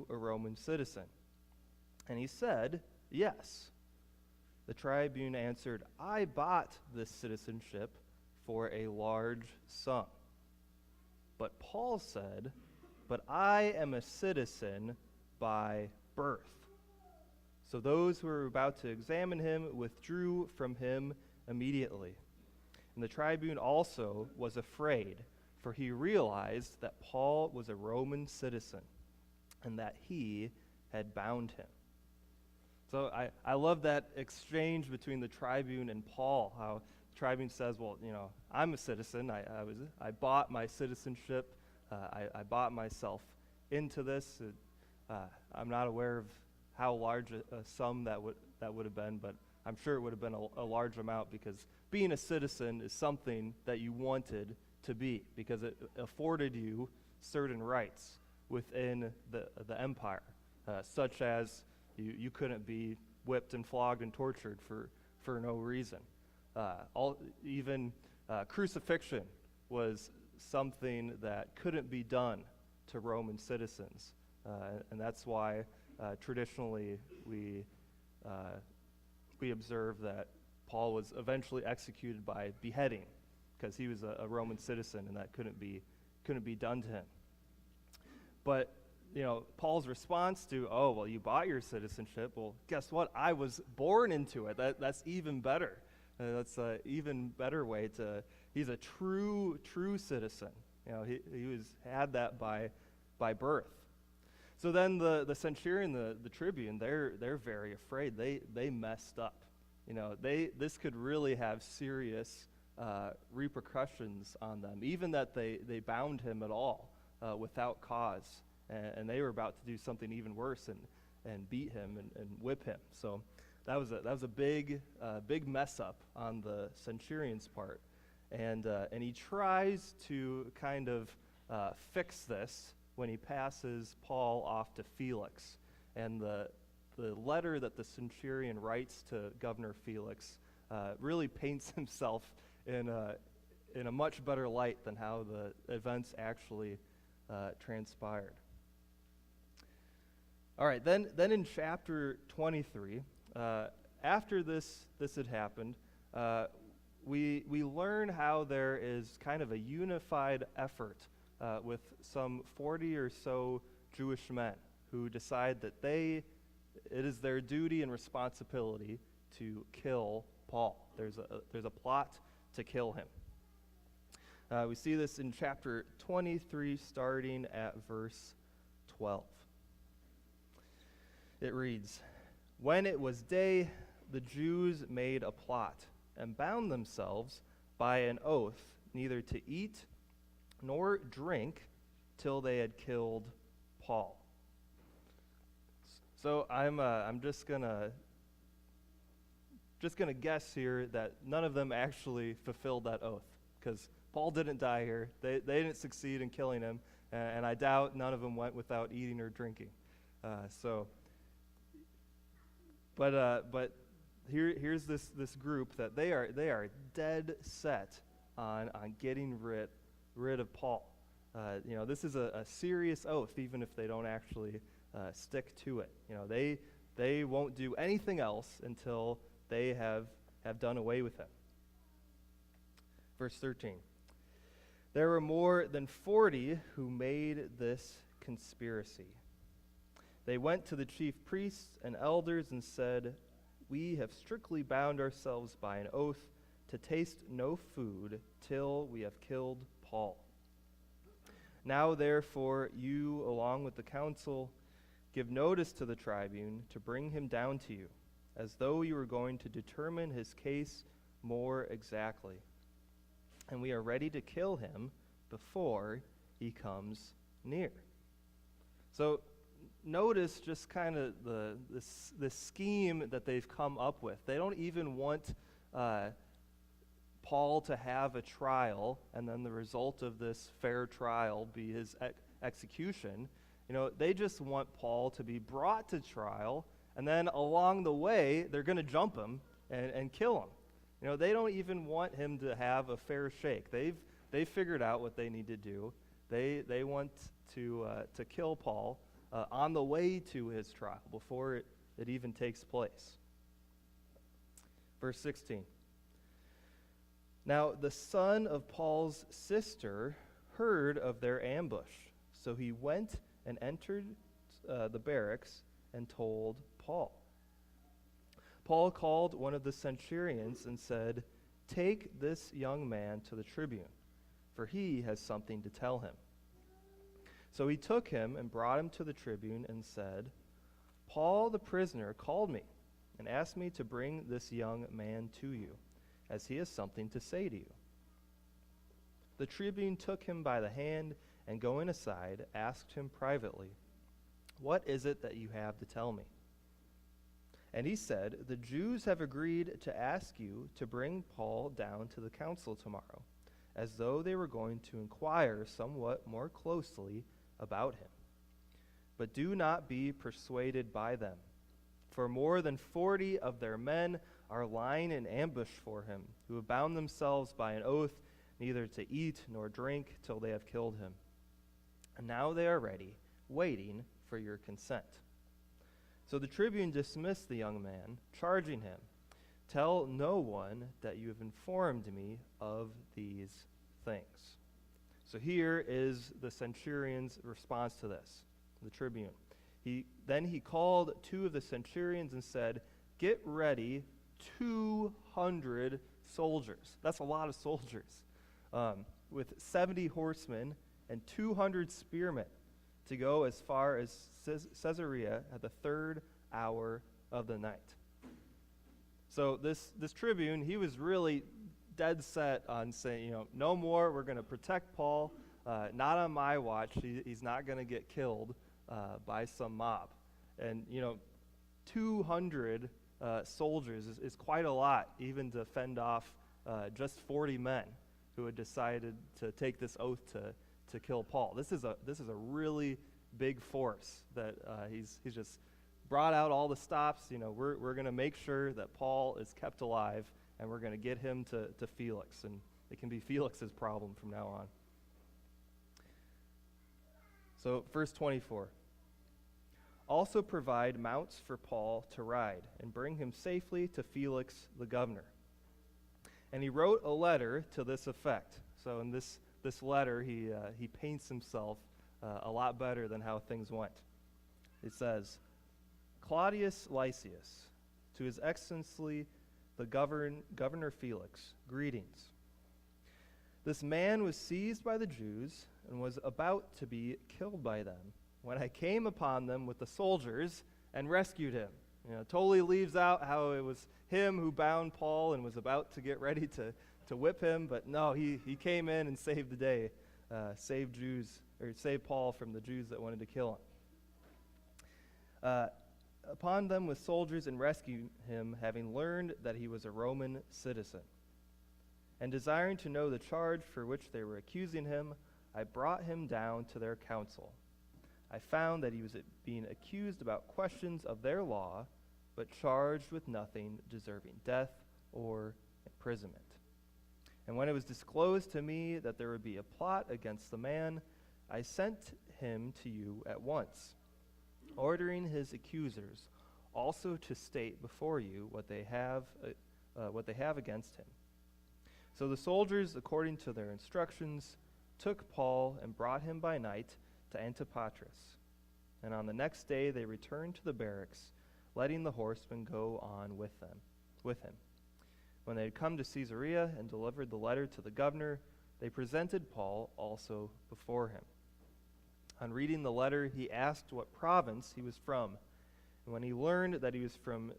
you a Roman citizen?" And he said, "Yes." The tribune answered, "I bought this citizenship for a large sum." But Paul said, "But I am a citizen by birth." So those who were about to examine him withdrew from him immediately. And the tribune also was afraid, for he realized that Paul was a Roman citizen and that he had bound him. So I love that exchange between the tribune and Paul, how the tribune says, "Well, I'm a citizen. I bought my citizenship. I bought myself into this. I'm not aware of how large a sum that would have been, but I'm sure it would have been a large amount, because being a citizen is something that you wanted to be, because it afforded you certain rights within the empire, such as you couldn't be whipped and flogged and tortured for no reason. Even crucifixion was something that couldn't be done to Roman citizens, and that's why traditionally we observe that Paul was eventually executed by beheading, because he was a Roman citizen, and that couldn't be done to him. But Paul's response to, "Oh, well, you bought your citizenship. Well, guess what? I was born into it. That's even better. That's an even better way to. He's a true citizen. He had that by birth." So then the centurion, the tribune, they're very afraid. They messed up. This could really have serious repercussions on them, even that they bound him at all without cause. And they were about to do something even worse and beat him and whip him. So that was a big mess up on the centurion's part, and he tries to kind of fix this when he passes Paul off to Felix. And the letter that the centurion writes to Governor Felix really paints himself in a much better light than how the events actually transpired. All right, then in chapter 23, after this had happened, we learn how there is kind of a unified effort with some 40 or so Jewish men who decide that it is their duty and responsibility to kill Paul. There's a plot to kill him. We see this in chapter 23, starting at verse 12. It reads, "When it was day, the Jews made a plot and bound themselves by an oath neither to eat nor drink till they had killed Paul." So I'm just gonna guess here that none of them actually fulfilled that oath, because Paul didn't die here. They didn't succeed in killing him, and I doubt none of them went without eating or drinking. But here's this group that they are dead set on getting rid of Paul. This is a serious oath, even if they don't actually stick to it. They won't do anything else until they have done away with him. Verse 13. "There were more than 40 who made this conspiracy. They went to the chief priests and elders and said, 'We have strictly bound ourselves by an oath to taste no food till we have killed Paul. Now, therefore, you, along with the council, give notice to the tribune to bring him down to you, as though you were going to determine his case more exactly. And we are ready to kill him before he comes near.'" So notice just kind of the scheme that they've come up with. They don't even want Paul to have a trial, and then the result of this fair trial be his execution. They just want Paul to be brought to trial, and then along the way, they're going to jump him and kill him. They don't even want him to have a fair shake. They've figured out what they need to do. They want to kill Paul on the way to his trial, before it even takes place. Verse 16. Now the son of Paul's sister heard of their ambush, so he went and entered the barracks and told Paul. Paul called one of the centurions and said, "Take this young man to the tribune, for he has something to tell him." So he took him and brought him to the tribune and said, "Paul the prisoner called me and asked me to bring this young man to you, as he has something to say to you." The tribune took him by the hand and, going aside, asked him privately, "What is it that you have to tell me?" And he said, "The Jews have agreed to ask you to bring Paul down to the council tomorrow, as though they were going to inquire somewhat more closely about him. But do not be persuaded by them, for more than 40 of their men are lying in ambush for him, who have bound themselves by an oath neither to eat nor drink till they have killed him. And now they are ready, waiting for your consent." So the tribune dismissed the young man, charging him, "Tell no one that you have informed me of these things." So here is the centurion's response to this, the tribune. Then he called two of the centurions and said, "Get ready 200 soldiers." That's a lot of soldiers. With 70 horsemen and 200 spearmen to go as far as Caesarea at the third hour of the night. So this tribune, he was really dead set on saying, no more, we're going to protect Paul, not on my watch. He's not going to get killed by some mob. And, 200 soldiers is quite a lot, even to fend off just 40 men who had decided to take this oath to kill Paul. This is a really big force that he's just brought out all the stops. We're going to make sure that Paul is kept alive, and we're going to get him to Felix, and it can be Felix's problem from now on. So verse 24. Also provide mounts for Paul to ride, and bring him safely to Felix the governor. And he wrote a letter to this effect. So in this letter, he paints himself a lot better than how things went. It says, "Claudius Lysias, to his excellency the governor Felix, greetings. This man was seized by the Jews and was about to be killed by them, when I came upon them with the soldiers and rescued him." Totally leaves out how it was him who bound Paul and was about to get ready to whip him, but no, he came in and saved the day, saved Paul from the Jews that wanted to kill him. Upon them with soldiers and rescued him, having learned that he was a Roman citizen. And desiring to know the charge for which they were accusing him, I brought him down to their council. I found that he was being accused about questions of their law, but charged with nothing deserving death or imprisonment. And when it was disclosed to me that there would be a plot against the man, I sent him to you at once, ordering his accusers also to state before you what they have against him. So the soldiers, according to their instructions, took Paul and brought him by night to Antipatris. And on the next day they returned to the barracks, letting the horsemen go on with him. When they had come to Caesarea and delivered the letter to the governor, they presented Paul also before him. On reading the letter, he asked what province he was from. And when he learned that he was from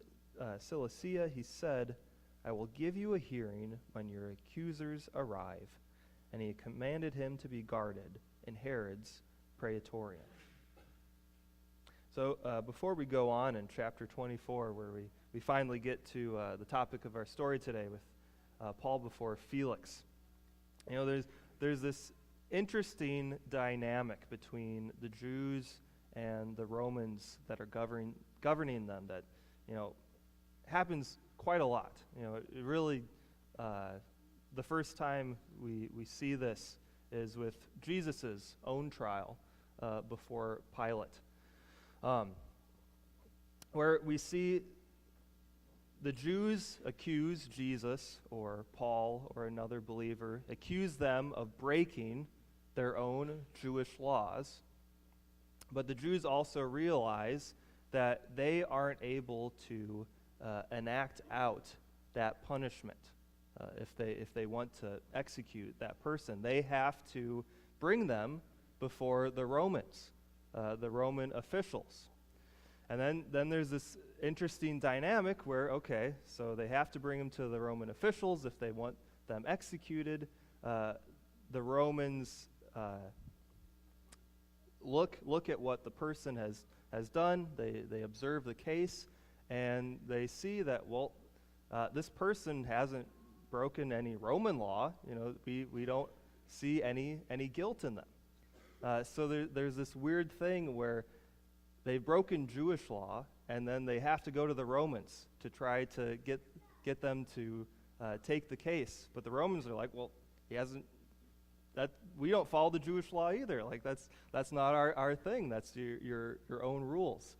Cilicia, he said, "I will give you a hearing when your accusers arrive." And he commanded him to be guarded in Herod's praetorium. So before we go on in chapter 24, where we finally get to the topic of our story today with Paul before Felix, there's this interesting dynamic between the Jews and the Romans that are governing them that happens quite a lot. It really the first time we see this is with Jesus' own trial before Pilate. where we see the Jews accuse Jesus or Paul or another believer, accuse them of breaking their own Jewish laws. But the Jews also realize that they aren't able to enact out that punishment if they want to execute that person. They have to bring them before the Romans, the Roman officials. And then there's this interesting dynamic where, okay, so they have to bring them to the Roman officials if they want them executed. The Romans look at what the person has done. They observe the case, and they see that, well, this person hasn't broken any Roman law. We don't see any guilt in them. So there's this weird thing where they've broken Jewish law, and then they have to go to the Romans to try to get them to take the case. But the Romans are like, well, he hasn't. We don't follow the Jewish law either. Like that's not our thing. That's your own rules.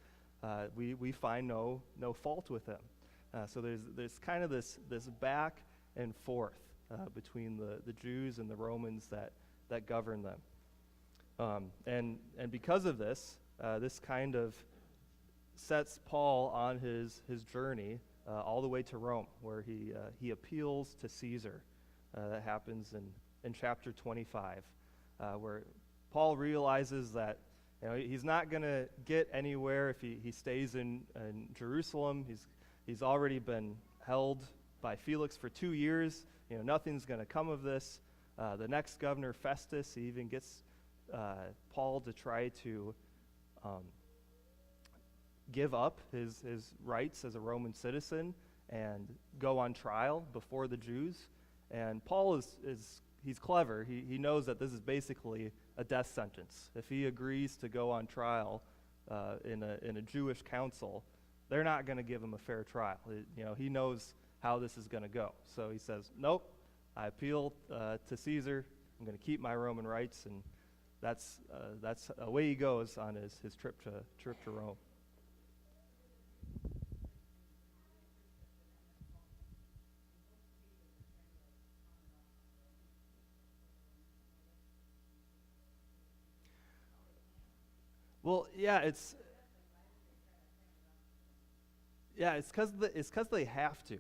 We find no fault with him. So there's kind of this back and forth between the Jews and the Romans that govern them. And because of this, this kind of sets Paul on his journey all the way to Rome, where he appeals to Caesar. That happens in chapter 25, where Paul realizes that he's not going to get anywhere if he stays in Jerusalem. He's already been held by Felix for 2 years. Nothing's going to come of this. The next governor, Festus, he even gets Paul to try to give up his rights as a Roman citizen and go on trial before the Jews. And Paul he's clever. He knows that this is basically a death sentence. If he agrees to go on trial in a Jewish council, they're not going to give him a fair trial. He knows how this is going to go. So he says, nope, I appeal to Caesar. I'm going to keep my Roman rights, and that's away he goes on his trip to Rome. Well, it's because they have to,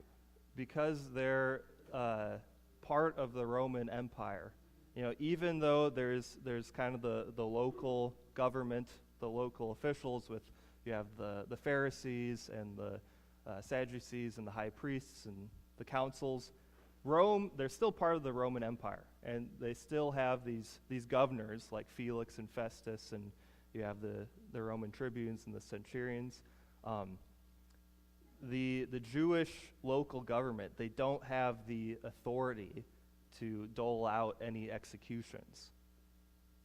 because they're part of the Roman Empire. Even though there's kind of the local government, the local officials you have the Pharisees and the Sadducees and the high priests and the councils. Rome, they're still part of the Roman Empire, and they still have these governors like Felix and Festus, and you have the Roman tribunes and the centurions. The Jewish local government, they don't have the authority to dole out any executions.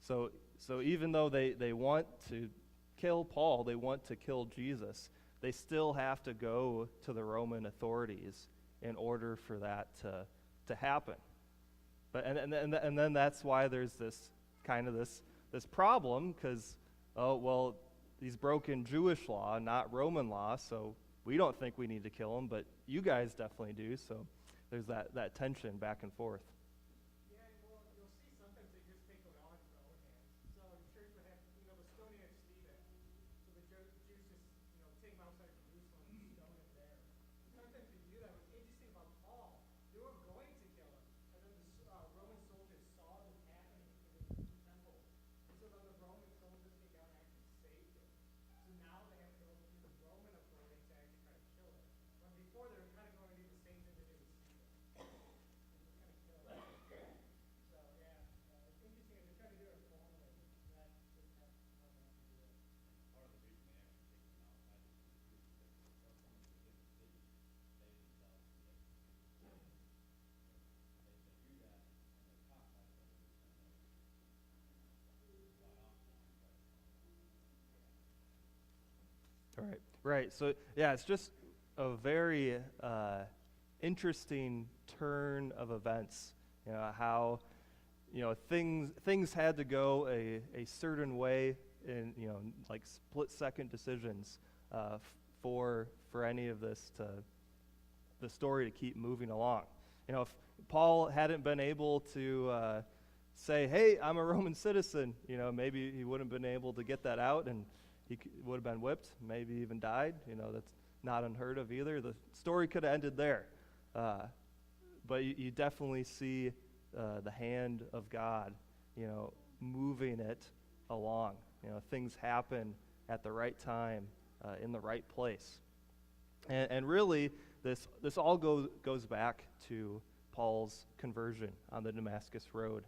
So even though they want to kill Paul, they want to kill Jesus, they still have to go to the Roman authorities in order for that to happen. But and then that's why there's this problem, because he's broken Jewish law, not Roman law, so we don't think we need to kill him, but you guys definitely do. So there's that tension back and forth. Yeah, well, you'll see sometimes they just take the law into their own hands. So the church would have, the stoning of Stephen. So the Jews just, take him outside of Jerusalem and stone him there. Sometimes they do that. What's interesting about Paul, they were going to kill him, and then the Roman soldiers saw this happening in the temple. And so then the Roman soldiers came down and actually saved him. So now they have to go to the Roman authority to actually try to kill him. When before they were kind of going to do the same thing they did with Stephen. Just kind of kill him. So yeah, it's interesting. They're trying to do it formally. That just how they have to do it. Part of the reason they actually take them outside of the crucifixion is so someone within the city, they themselves can take them. They do that, and they're caught by the police, and quite often try to Right. So yeah, it's just a very interesting turn of events. How things had to go a certain way in like split-second decisions for any of this the story to keep moving along. If Paul hadn't been able to say, "Hey, I'm a Roman citizen," maybe he wouldn't have been able to get that out, and he would have been whipped, maybe even died. That's not unheard of either. The story could have ended there. But you definitely see the hand of God, moving it along. Things happen at the right time, in the right place. And really, this all goes back to Paul's conversion on the Damascus Road,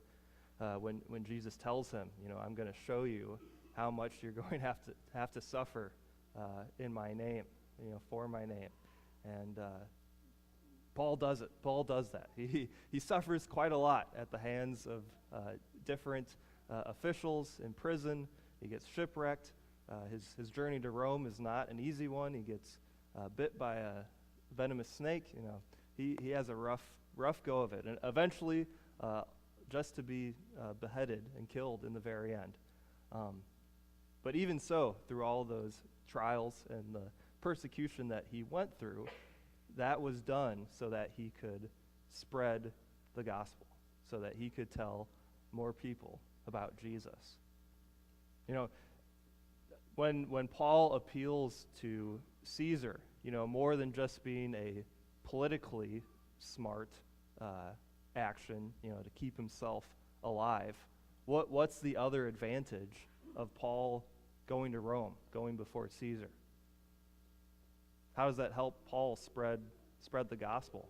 when Jesus tells him, I'm going to show you how much you're going to have to suffer in my name, for my name. And Paul does it. Paul does that. He suffers quite a lot at the hands of different officials in prison. He gets shipwrecked. His journey to Rome is not an easy one. He gets bit by a venomous snake. He has a rough go of it, and eventually, just to be beheaded and killed in the very end. But even so, through all those trials and the persecution that he went through, that was done so that he could spread the gospel, so that he could tell more people about Jesus. When Paul appeals to Caesar, more than just being a politically smart action, to keep himself alive, what's the other advantage of Paul going to Rome, going before Caesar? How does that help Paul spread the gospel?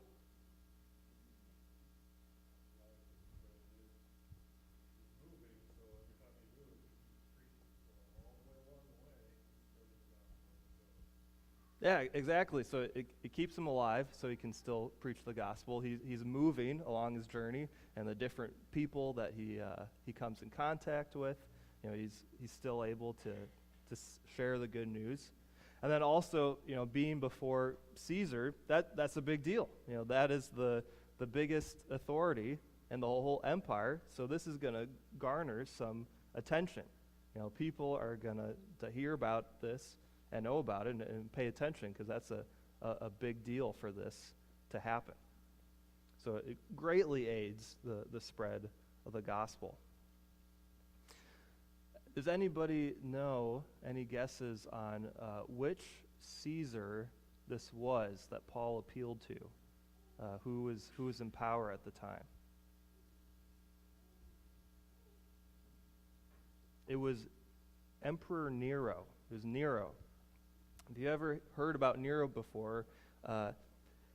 Yeah, exactly. So it keeps him alive so he can still preach the gospel. He's moving along his journey, and the different people that he comes in contact with, he's still able to share the good news. And then also, being before Caesar, that's a big deal. That is the biggest authority in the whole empire. So this is going to garner some attention. People are going to hear about this and know about it and pay attention, because that's a big deal for this to happen. So it greatly aids the spread of the gospel. Does anybody know any guesses on which Caesar this was that Paul appealed to? Who was in power at the time? It was Emperor Nero. It was Nero. Have you ever heard about Nero before?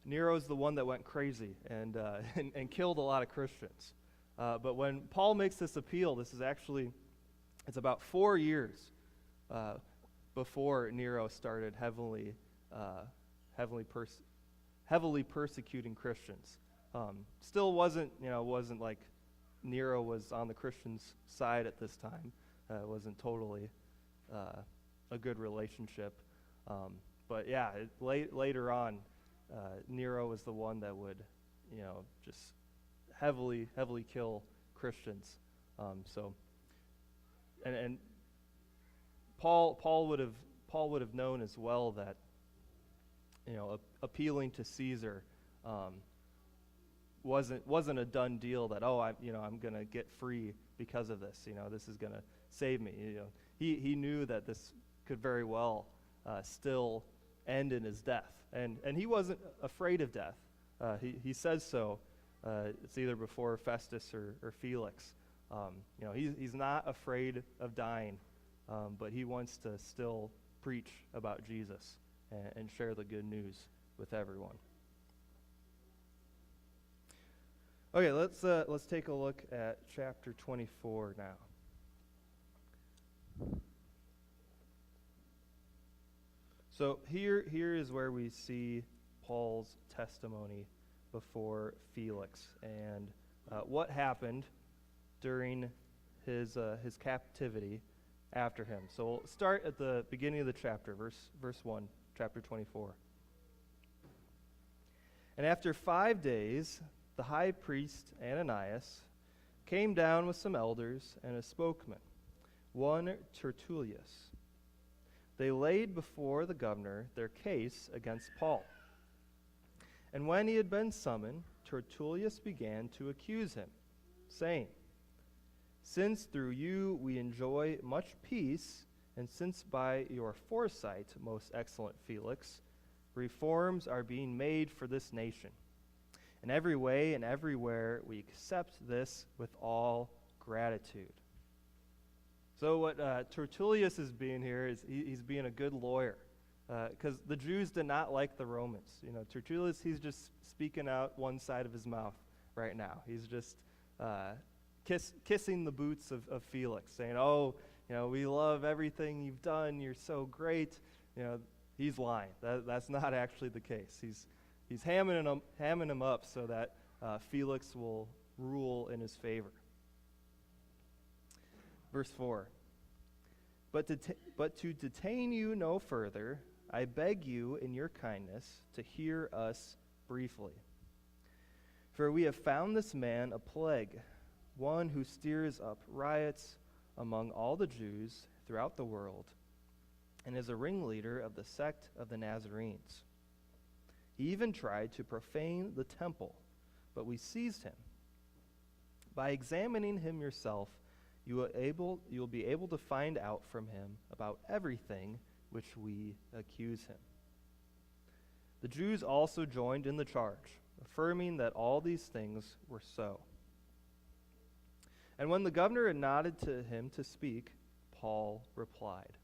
Nero's the one that went crazy and killed a lot of Christians. But when Paul makes this appeal, this is actually, it's about 4 years before Nero started heavily persecuting Christians. Still wasn't like Nero was on the Christians' side at this time. It wasn't totally a good relationship. But yeah, later on, Nero was the one that would, just heavily kill Christians. And Paul would have known as well that, appealing to Caesar wasn't a done deal. That I'm going to get free because of this. This is going to save me. He knew that this could very well still end in his death, and he wasn't afraid of death. He says so. It's either before Festus or Felix. He's not afraid of dying, but he wants to still preach about Jesus and share the good news with everyone. Okay, let's take a look at chapter 24 now. So here is where we see Paul's testimony before Felix and what happened during his captivity after him. So we'll start at the beginning of the chapter, verse 1, chapter 24. And after 5 days, the high priest Ananias came down with some elders and a spokesman, one Tertullius. They laid before the governor their case against Paul. And when he had been summoned, Tertullius began to accuse him, saying, "Since through you we enjoy much peace, and since by your foresight, most excellent Felix, reforms are being made for this nation, in every way and everywhere we accept this with all gratitude." So what Tertullius is being here is he's being a good lawyer, because the Jews did not like the Romans. Tertullius, he's just speaking out one side of his mouth right now. He's just kissing the boots of Felix, saying, "Oh, we love everything you've done. You're so great." He's lying. That's not actually the case. He's hamming him up so that Felix will rule in his favor. Verse 4. But to detain you no further, I beg you in your kindness to hear us briefly. For we have found this man a plague, one who stirs up riots among all the Jews throughout the world, and is a ringleader of the sect of the Nazarenes. He even tried to profane the temple, but we seized him. By examining him yourself, you will be able to find out from him about everything which we accuse him. The Jews also joined in the charge, affirming that all these things were so. And when the governor had nodded to him to speak, Paul replied,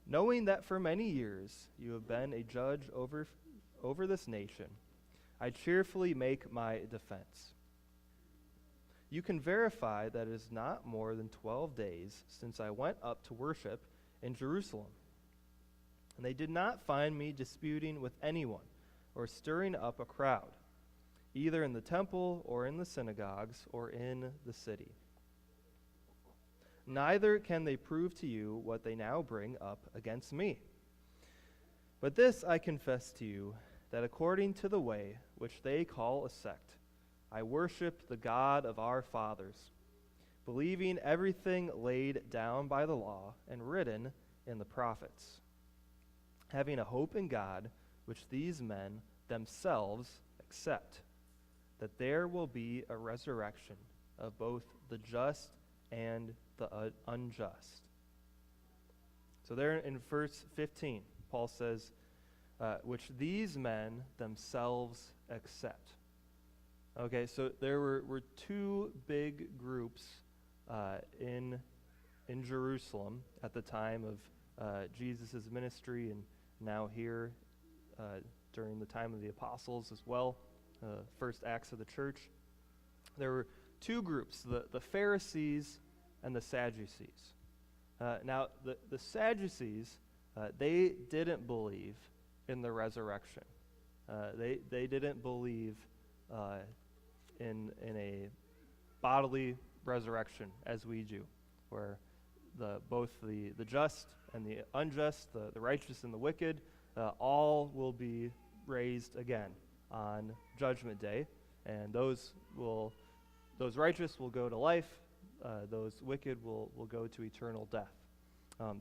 "Knowing that for many years you have been a judge over this nation, I cheerfully make my defense. You can verify that it is not more than 12 days since I went up to worship in Jerusalem. And they did not find me disputing with anyone or stirring up a crowd, either in the temple or in the synagogues or in the city. Neither can they prove to you what they now bring up against me. But this I confess to you, that according to the way which they call a sect, I worship the God of our fathers, believing everything laid down by the law and written in the prophets, having a hope in God, which these men themselves accept, that there will be a resurrection of both the just and the unjust." So there in verse 15, Paul says, which these men themselves accept. Okay, so there were two big groups in Jerusalem at the time of Jesus' ministry, and now here during the time of the apostles as well, first acts of the church. There were two groups, the Pharisees and the Sadducees. Now, the Sadducees, they didn't believe in the resurrection. They didn't believe in a bodily resurrection as we do, where both the just and the unjust, the righteous and the wicked, all will be raised again on Judgment Day, and those righteous will go to life, those wicked will go to eternal death.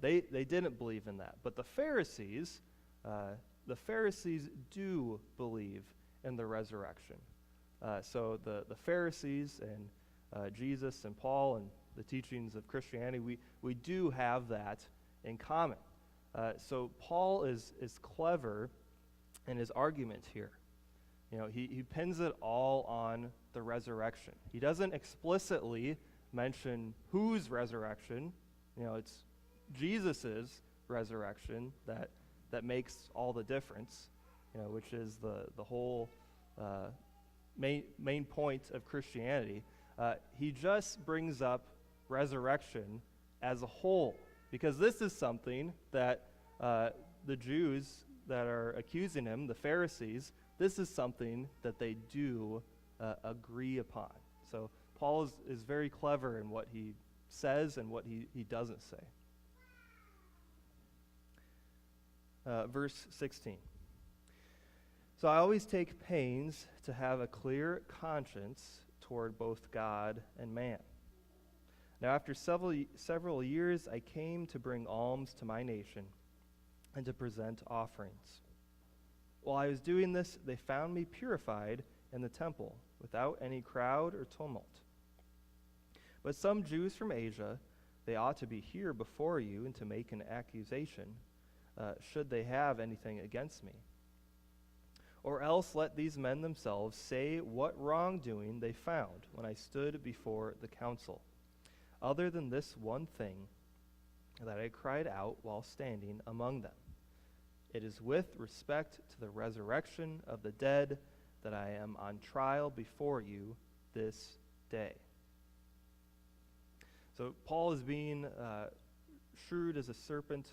They didn't believe in that, but the Pharisees do believe in the resurrection. So the Pharisees and Jesus and Paul and the teachings of Christianity, we do have that in common. So Paul is clever in his argument here. He pins it all on the resurrection. He doesn't explicitly mention whose resurrection. It's Jesus's resurrection that makes all the difference, which is the whole main point of Christianity. He just brings up resurrection as a whole, because this is something that the Jews that are accusing him, the Pharisees, this is something that they do agree upon. So Paul is very clever in what he says and what he doesn't say. Verse 16. "So I always take pains to have a clear conscience toward both God and man. Now after several years I came to bring alms to my nation and to present offerings. While I was doing this, they found me purified in the temple, without any crowd or tumult. But some Jews from Asia, they ought to be here before you and to make an accusation, should they have anything against me. Or else let these men themselves say what wrongdoing they found when I stood before the council, other than this one thing that I cried out while standing among them. It is with respect to the resurrection of the dead that I am on trial before you this day. So Paul is being shrewd as a serpent,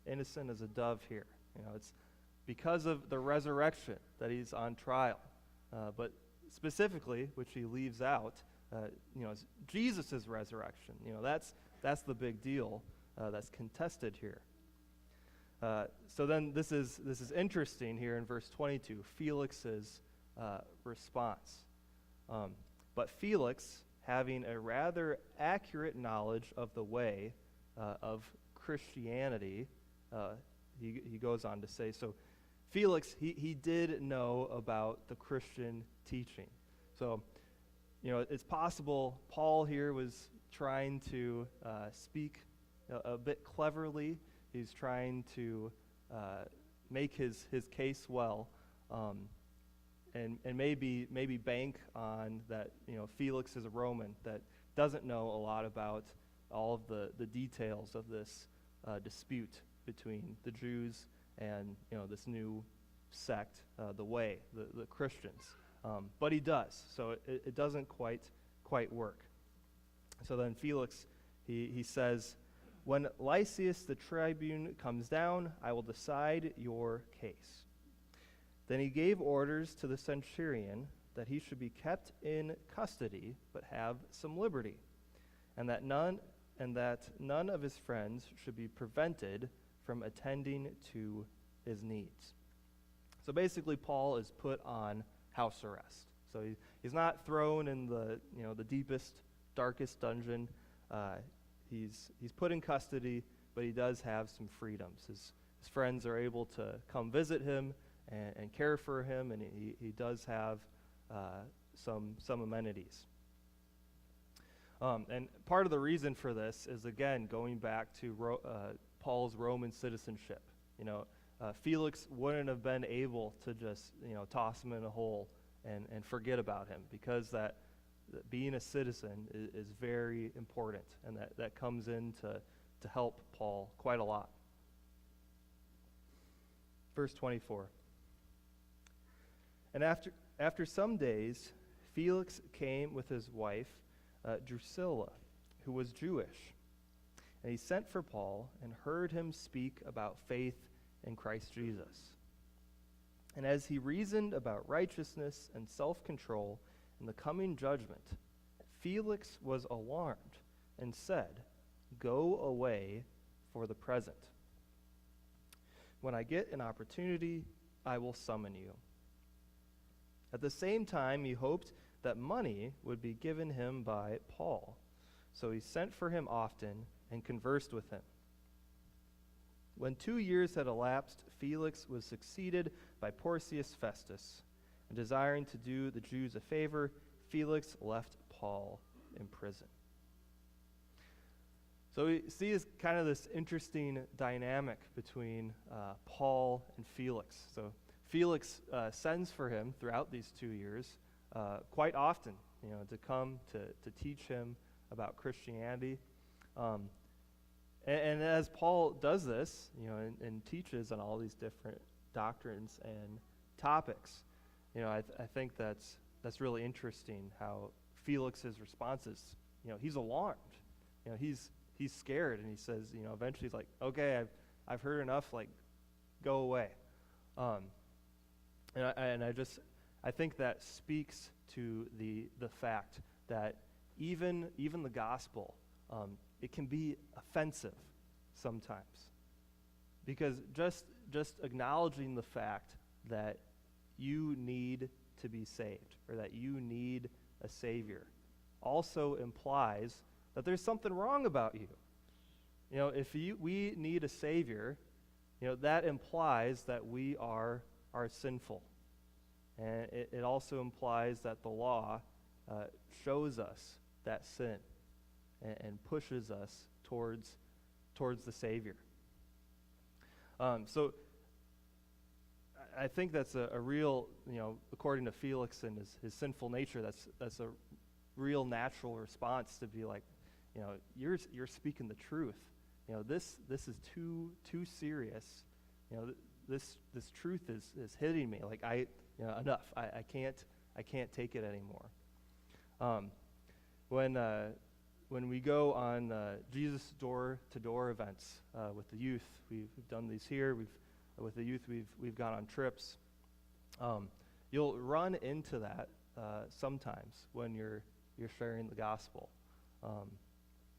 innocent as a dove here. It's because of the resurrection that he's on trial. But specifically, which he leaves out, is Jesus' resurrection. That's the big deal that's contested here. So then this is interesting here in verse 22, Felix's response. But Felix, having a rather accurate knowledge of the way of Christianity, he goes on to say, so Felix, he did know about the Christian teaching. So, it's possible Paul here was trying to speak a bit cleverly. He's trying to make his case well, and maybe bank on that. Felix is a Roman that doesn't know a lot about all of the details of this dispute between the Jews and this new sect, the Way, the Christians. But he does, so it doesn't quite work. So then Felix, he says, when Lysias the tribune comes down, I will decide your case. Then he gave orders to the centurion that he should be kept in custody, but have some liberty, and that none of his friends should be prevented from attending to his needs. So basically, Paul is put on house arrest. So he's not thrown in the deepest, darkest dungeon. He's put in custody, but he does have some freedoms. His friends are able to come visit him and care for him, and he does have some amenities. And part of the reason for this is, again, going back to Paul's Roman citizenship. Felix wouldn't have been able to just toss him in a hole and forget about him, because that being a citizen is very important, and that comes in to help Paul quite a lot. Verse 24. And after some days, Felix came with his wife, Drusilla, who was Jewish. And he sent for Paul and heard him speak about faith in Christ Jesus. And as he reasoned about righteousness and self-control in the coming judgment, Felix was alarmed and said, "Go away for the present. When I get an opportunity, I will summon you." At the same time, he hoped that money would be given him by Paul. So he sent for him often and conversed with him. When 2 years had elapsed, Felix was succeeded by Porcius Festus, and desiring to do the Jews a favor, Felix left Paul in prison. So we see kind of this interesting dynamic between Paul and Felix. So Felix sends for him throughout these 2 years quite often, to come to teach him about Christianity. And as Paul does this, and teaches on all these different doctrines and topics, I think that's really interesting how Felix's response is. He's alarmed. He's scared, and he says, eventually he's like, "Okay, I've heard enough. Like, go away." I think that speaks to the fact that even the gospel, it can be offensive sometimes, because just acknowledging the fact that you need to be saved, or that you need a savior, also implies that there's something wrong about you. If we need a Savior, that implies that we are sinful. And it also implies that the law shows us that sin and pushes us towards the Savior. So I think that's a real, according to Felix and his sinful nature, that's a real natural response to be like, you're speaking the truth. This is too serious. This truth is hitting me. Like enough. I can't take it anymore. When we go on Jesus door-to-door events with the youth, we've done these here. With the youth, we've gone on trips. You'll run into that sometimes when you're sharing the gospel.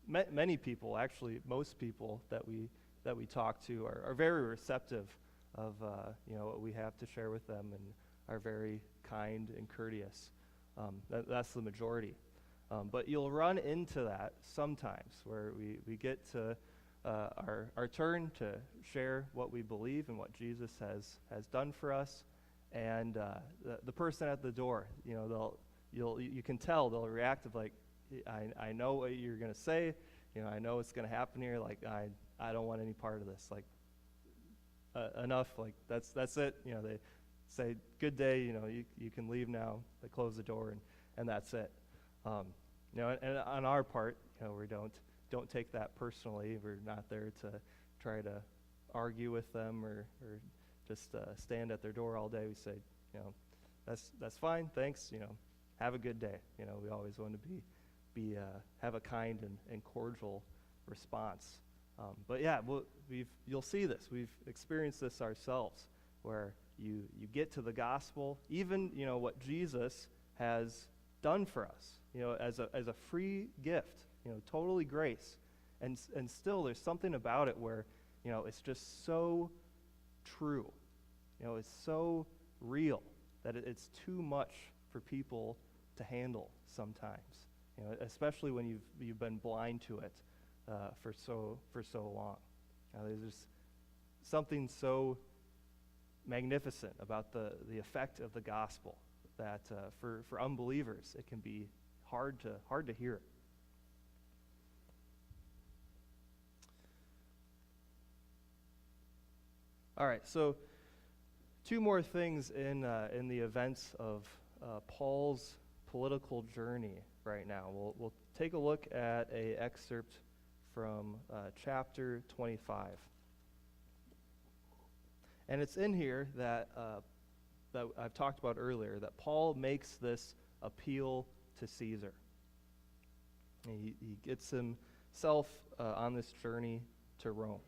Many people, actually, most people that we talk to are very receptive of what we have to share with them and are very kind and courteous. That's the majority. But you'll run into that sometimes where we get to our turn to share what we believe and what Jesus has done for us, and the person at the door, you can tell they'll react of like, I know what you're gonna say, I know what's gonna happen here. Like I don't want any part of this. Like enough. Like that's it. They say good day. You can leave now. They close the door and that's it. And on our part, we don't take that personally. We're not there to try to argue with them or just stand at their door all day. We say, that's fine. Thanks. Have a good day. We always want to have a kind and cordial response. But yeah, you'll see this. We've experienced this ourselves, where you get to the gospel, even what Jesus has done for us, as a free gift, totally grace, and still there's something about it where it's just so true, it's so real that it's too much for people to handle sometimes. Especially when you've been blind to it for so long. There's just something so magnificent about the effect of the gospel that for unbelievers it can be hard to hear it. All right, so two more things in the events of Paul's political journey right now. We'll take a look at an excerpt from chapter 25. And it's in here that I've talked about earlier, that Paul makes this appeal to Caesar. He gets himself on this journey to Rome.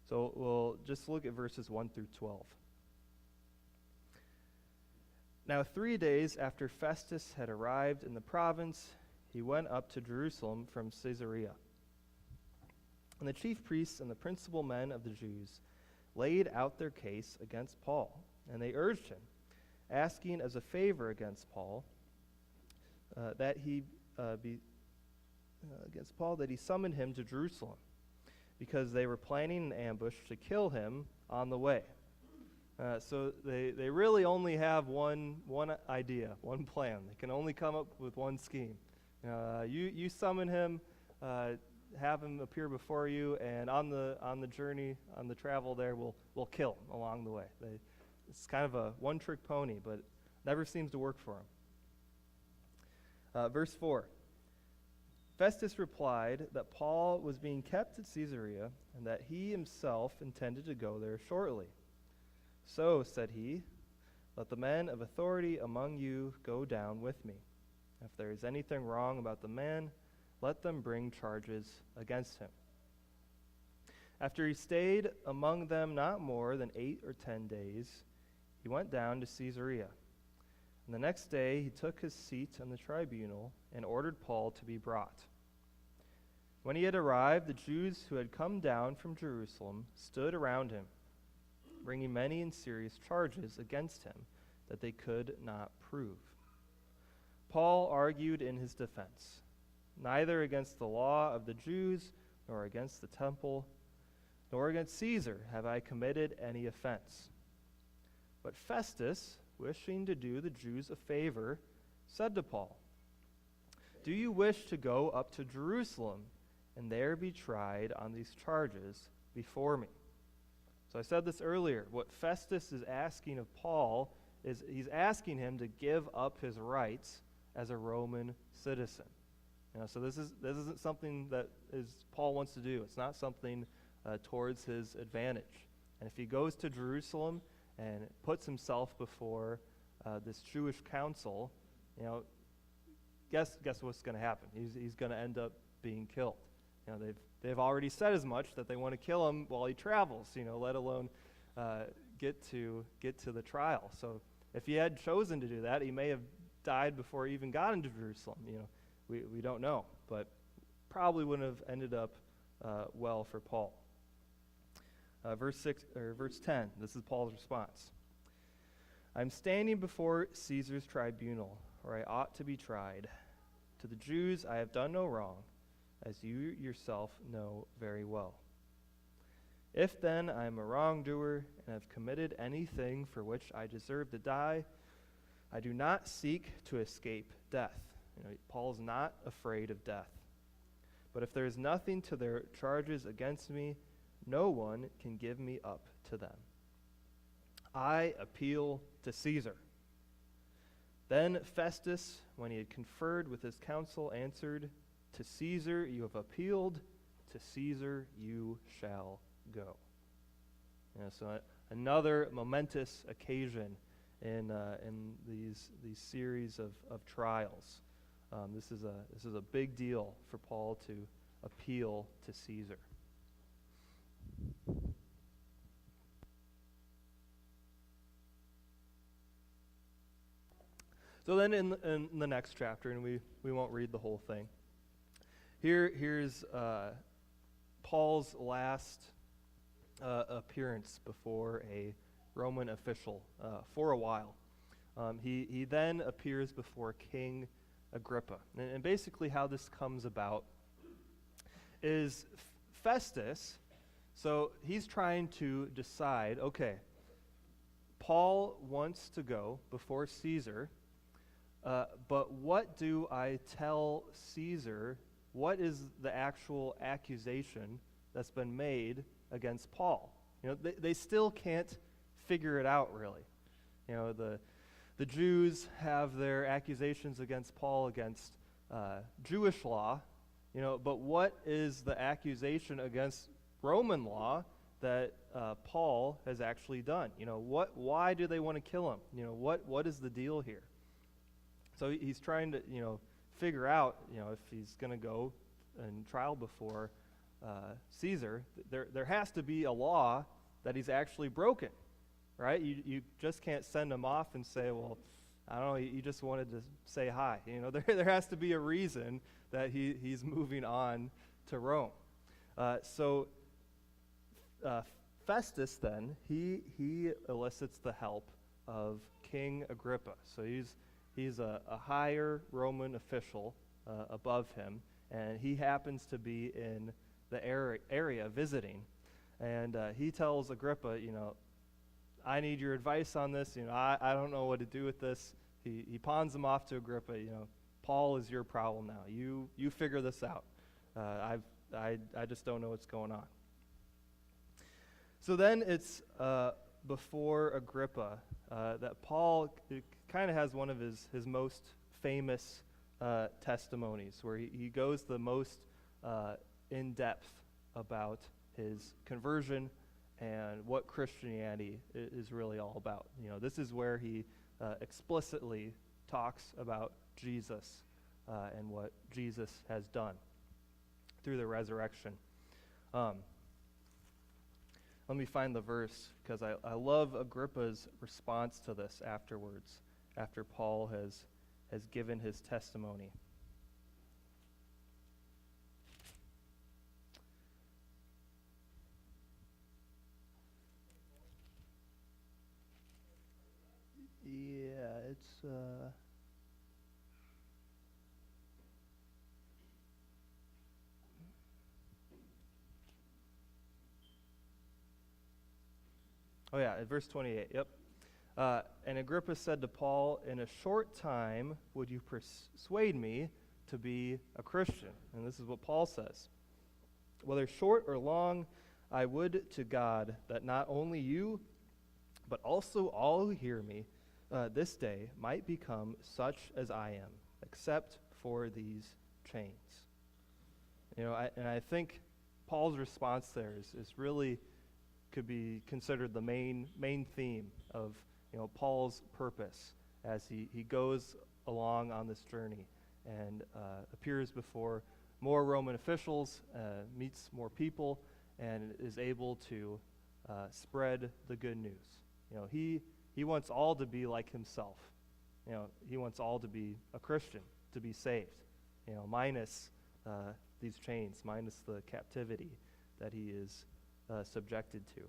So we'll just look at verses 1 through 12. Now 3 days after Festus had arrived in the province, he went up to Jerusalem from Caesarea. And the chief priests and the principal men of the Jews laid out their case against Paul, and they urged him, asking as a favor against Paul that he summon him to Jerusalem, because they were planning an ambush to kill him on the way. So they really only have one idea, one plan. They can only come up with one scheme. You summon him, have him appear before you, and on the journey, on the travel there, we'll kill him along the way. It's kind of a one-trick pony, but never seems to work for him. Verse 4. Festus replied that Paul was being kept at Caesarea and that he himself intended to go there shortly. So, said he, let the men of authority among you go down with me. If there is anything wrong about the man, let them bring charges against him. After he stayed among them not more than 8 or 10 days, he went down to Caesarea. And the next day he took his seat on the tribunal and ordered Paul to be brought. When he had arrived, the Jews who had come down from Jerusalem stood around him, bringing many and serious charges against him that they could not prove. Paul argued in his defense, neither against the law of the Jews, nor against the temple, nor against Caesar have I committed any offense. But Festus, wishing to do the Jews a favor, said to Paul, do you wish to go up to Jerusalem and there be tried on these charges before me? So I said this earlier. What Festus is asking of Paul is he's asking him to give up his rights as a Roman citizen. So this isn't something that Paul wants to do. It's not something towards his advantage. And if he goes to Jerusalem and puts himself before this Jewish council, guess what's going to happen? He's going to end up being killed. They've already said as much that they want to kill him while he travels. Let alone get to the trial. So if he had chosen to do that, he may have died before he even got into Jerusalem. We don't know, but probably wouldn't have ended up well for Paul. Verse 10. This is Paul's response. I'm standing before Caesar's tribunal, where I ought to be tried. To the Jews I have done no wrong, as you yourself know very well. If then I am a wrongdoer and have committed anything for which I deserve to die, I do not seek to escape death. Paul's not afraid of death. But if there is nothing to their charges against me, no one can give me up to them. I appeal to Caesar. Then Festus, when he had conferred with his council, answered, to Caesar you have appealed, to Caesar you shall go. So another momentous occasion in these series of trials. This is a big deal for Paul to appeal to Caesar. So then in the next chapter, and we won't read the whole thing, here's Paul's last appearance before a Roman official for a while. He then appears before King Agrippa. And basically how this comes about is Festus, so he's trying to decide, okay, Paul wants to go before Caesar, but what do I tell Caesar? What is the actual accusation that's been made against Paul? They still can't figure it out, really. The Jews have their accusations against Paul against Jewish law, but what is the accusation against Roman law that Paul has actually done? Why do they want to kill him? What is the deal here? So he's trying to, figure out, if he's going to go and trial before Caesar, there has to be a law that he's actually broken, right? You just can't send him off and say, well, I don't know, he just wanted to say hi. There has to be a reason that he's moving on to Rome. So Festus then, he elicits the help of King Agrippa. So he's a higher Roman official above him, and he happens to be in the area visiting. And he tells Agrippa, I need your advice on this. I don't know what to do with this. He pawns him off to Agrippa. Paul is your problem now. You figure this out. I just don't know what's going on. So then it's before Agrippa that Paul kind of has one of his most famous testimonies, where he goes the most in depth about his conversion and what Christianity is really all about. This is where he explicitly talks about Jesus and what Jesus has done through the resurrection. Let me find the verse, because I love Agrippa's response to this afterwards, after Paul has given his testimony. Yeah, it's Oh, yeah, at verse 28, yep. And Agrippa said to Paul, "In a short time would you persuade me to be a Christian?" And this is what Paul says. "Whether short or long, I would to God that not only you, but also all who hear me this day might become such as I am, except for these chains." I think Paul's response there is really could be considered the main theme of Paul's purpose as he goes along on this journey and appears before more Roman officials, meets more people, and is able to spread the good news. He wants all to be like himself. He wants all to be a Christian, to be saved. Minus these chains, minus the captivity that he is subjected to.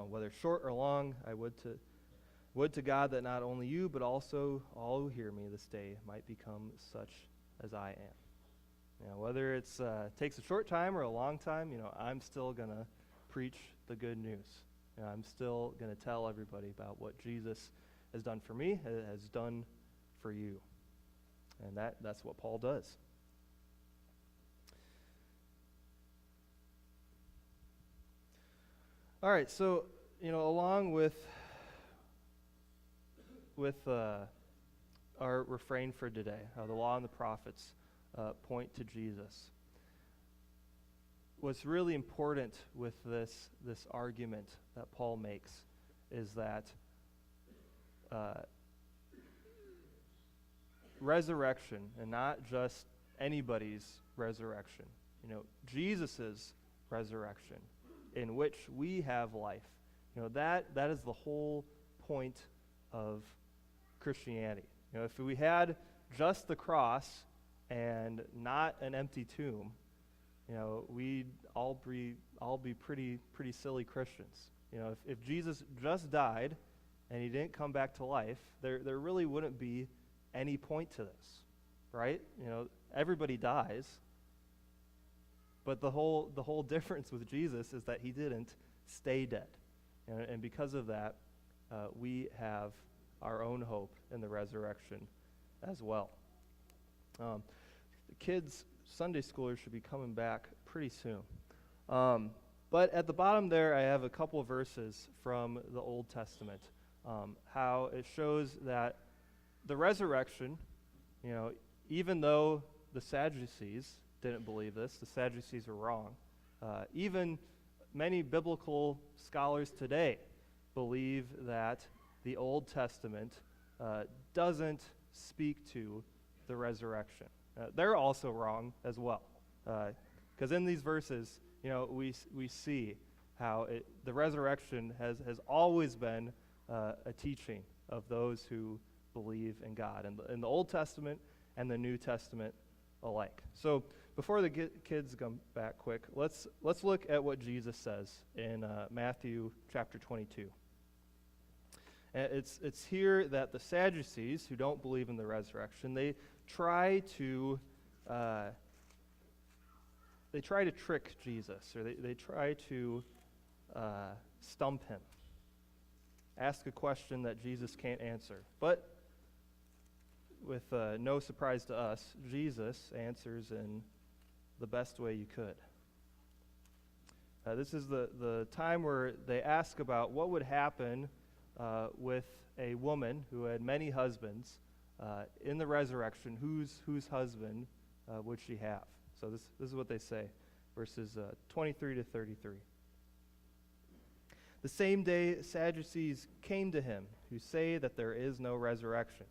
Whether short or long, I would to God that not only you, but also all who hear me this day might become such as I am. Whether it's takes a short time or a long time, I'm still going to preach the good news. I'm still going to tell everybody about what Jesus has done for me, has done for you. And that's what Paul does. All right, so, along with our refrain for today, how the law and the prophets point to Jesus, what's really important with this argument that Paul makes is that resurrection, and not just anybody's resurrection, Jesus's resurrection, in which we have life. That is the whole point of Christianity. If we had just the cross and not an empty tomb, we'd all be pretty silly Christians. If Jesus just died and he didn't come back to life, there really wouldn't be any point to this, right? Everybody dies. But the whole difference with Jesus is that he didn't stay dead. And because of that, we have our own hope in the resurrection as well. The kids, Sunday schoolers, should be coming back pretty soon. But at the bottom there, I have a couple of verses from the Old Testament, how it shows that the resurrection, even though the Sadducees didn't believe this, the Sadducees were wrong, even many biblical scholars today believe that the Old Testament doesn't speak to the resurrection. They're also wrong as well, because in these verses, we see how the resurrection has always been a teaching of those who believe in God, in the Old Testament and the New Testament alike. So before the kids come back quick, let's look at what Jesus says in Matthew chapter 22. And it's here that the Sadducees, who don't believe in the resurrection, they try to trick Jesus, or they try to stump him, ask a question that Jesus can't answer. But with no surprise to us, Jesus answers in the best way you could. This is the time where they ask about what would happen with a woman who had many husbands in the resurrection. Whose husband would she have? So this is what they say, verses 23 to 33. The same day Sadducees came to him, who say that there is no resurrection.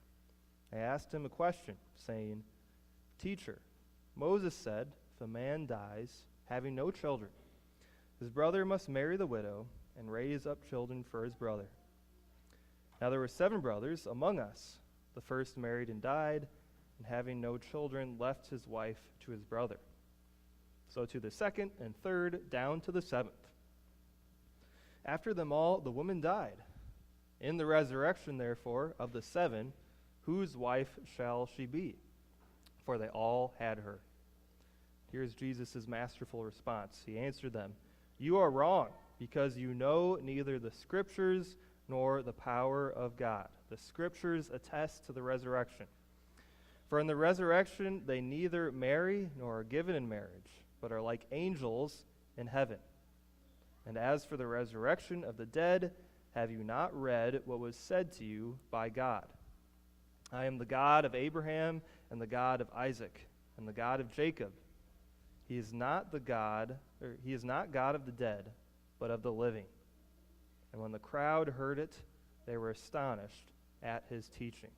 They asked him a question, saying, "Teacher, Moses said, if a man dies, having no children, his brother must marry the widow and raise up children for his brother. Now there were 7 brothers among us. The first married and died, and having no children, left his wife to his brother. So to the second and third, down to the 7th. After them all, the woman died. In the resurrection, therefore, of the 7, whose wife shall she be? For they all had her." Here's Jesus' masterful response. He answered them, "You are wrong, because you know neither the Scriptures nor the power of God. The Scriptures attest to the resurrection. For in the resurrection they neither marry nor are given in marriage, but are like angels in heaven. And as for the resurrection of the dead, have you not read what was said to you by God? I am the God of Abraham and the God of Isaac and the God of Jacob. He is not God of the dead, but of the living. And when the crowd heard it, they were astonished at his teaching.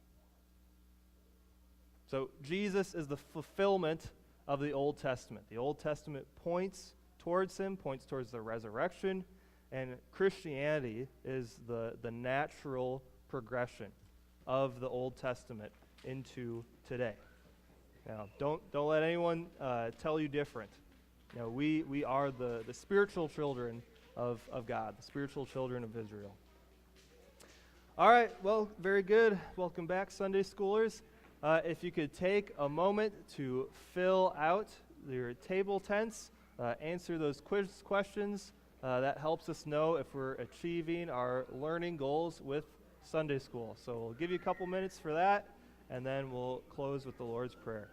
So Jesus is the fulfillment of the Old Testament. The Old Testament points towards him, points towards the resurrection, and Christianity is the natural progression of the Old Testament into today. Now, don't let anyone tell you different. You know, we are the spiritual children of God, the spiritual children of Israel. All right, well, very good. Welcome back, Sunday schoolers. If you could take a moment to fill out your table tents, answer those questions, that helps us know if we're achieving our learning goals with Sunday school. So we'll give you a couple minutes for that, and then we'll close with the Lord's Prayer.